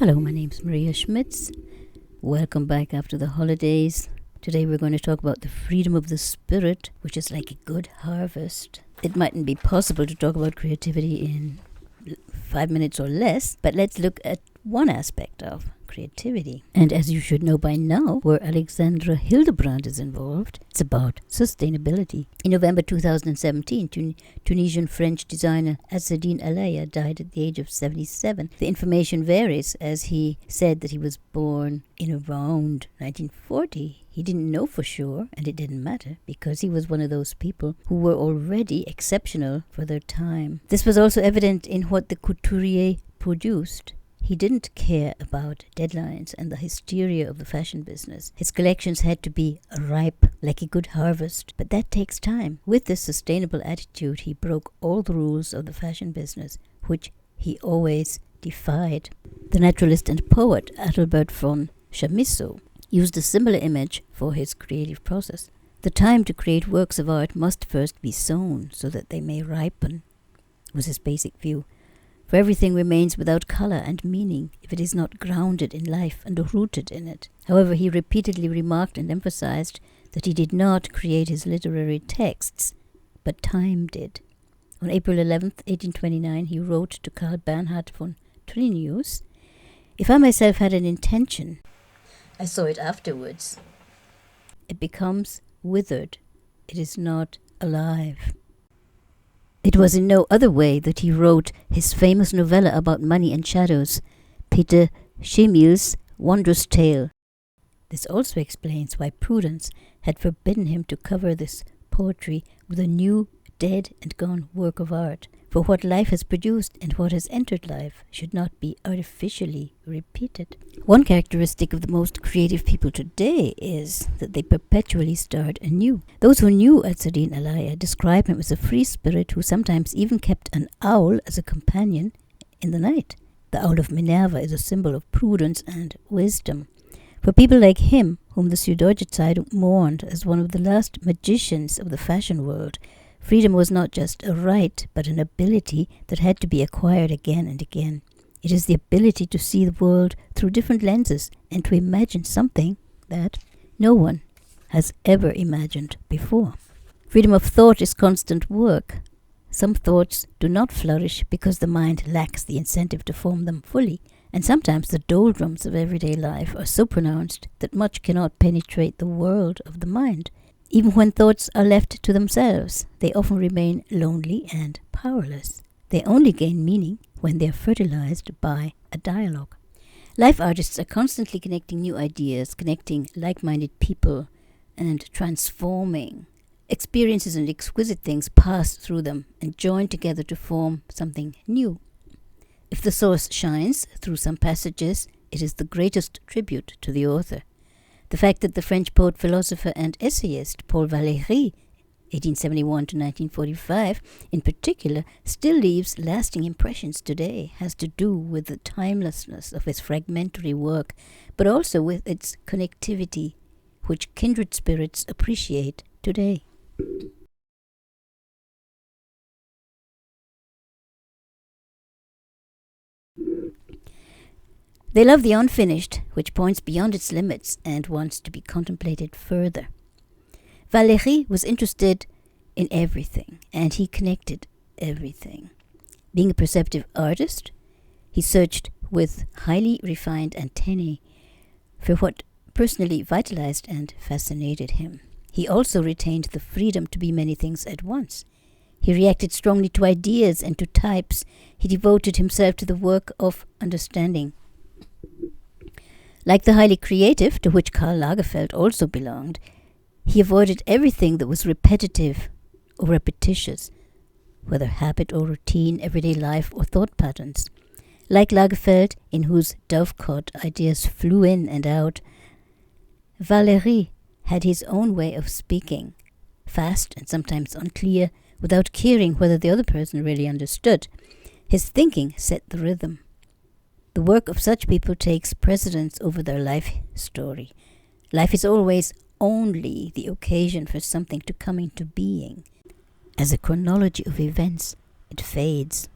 Hello, my name's Maria Schmitz. Welcome back after the holidays. Today we're going to talk about the freedom of the spirit, which is like a good harvest. It mightn't be possible to talk about creativity in 5 minutes or less, but let's look at one aspect of creativity. And as you should know by now, where Alexandra Hildebrand is involved, it's about sustainability. In November 2017, Tunisian-French designer Azzedine Alaïa died at the age of 77. The information varies, as he said that he was born in around 1940. He didn't know for sure, and it didn't matter, because he was one of those people who were already exceptional for their time. This was also evident in what the couturier produced. He didn't care about deadlines and the hysteria of the fashion business. His collections had to be ripe, like a good harvest, but that takes time. With this sustainable attitude, he broke all the rules of the fashion business, which he always defied. The naturalist and poet Adelbert von Chamisso used a similar image for his creative process. The time to create works of art must first be sown so that they may ripen, was his basic view. For everything remains without colour and meaning if it is not grounded in life and rooted in it. However, he repeatedly remarked and emphasized that he did not create his literary texts, but time did. On April 11th, 1829, he wrote to Karl Lagerfeld von Chamisso, "If I myself had an intention, I saw it afterwards. It becomes withered. It is not alive." It was in no other way that he wrote his famous novella about money and shadows, Peter Schlemihls' wondrous tale. This also explains why Prudence had forbidden him to cover this poetry with a new, dead and gone work of art. For what life has produced and what has entered life should not be artificially repeated. One characteristic of the most creative people today is that they perpetually start anew. Those who knew Azzedine Alaïa describe him as a free spirit who sometimes even kept an owl as a companion in the night. The owl of Minerva is a symbol of prudence and wisdom. For people like him, whom the Süddeutsche Zeitung mourned as one of the last magicians of the fashion world, freedom was not just a right, but an ability that had to be acquired again and again. It is the ability to see the world through different lenses and to imagine something that no one has ever imagined before. Freedom of thought is constant work. Some thoughts do not flourish because the mind lacks the incentive to form them fully, and sometimes the doldrums of everyday life are so pronounced that much cannot penetrate the world of the mind. Even when thoughts are left to themselves, they often remain lonely and powerless. They only gain meaning when they are fertilized by a dialogue. Life artists are constantly connecting new ideas, connecting like-minded people, and transforming. Experiences and exquisite things pass through them and join together to form something new. If the source shines through some passages, it is the greatest tribute to the author. The fact that the French poet, philosopher and essayist Paul Valéry, 1871 to 1945, in particular, still leaves lasting impressions today has to do with the timelessness of his fragmentary work, but also with its connectivity, which kindred spirits appreciate today. They love the unfinished, which points beyond its limits and wants to be contemplated further. Valéry was interested in everything, and he connected everything. Being a perceptive artist, he searched with highly refined antennae for what personally vitalized and fascinated him. He also retained the freedom to be many things at once. He reacted strongly to ideas and to types. He devoted himself to the work of understanding. Like the highly creative, to which Karl Lagerfeld also belonged, he avoided everything that was repetitive or repetitious, whether habit or routine, everyday life or thought patterns. Like Lagerfeld, in whose dovecot ideas flew in and out, Valéry had his own way of speaking, fast and sometimes unclear, without caring whether the other person really understood. His thinking set the rhythm. The work of such people takes precedence over their life story. Life is always only the occasion for something to come into being. As a chronology of events, it fades.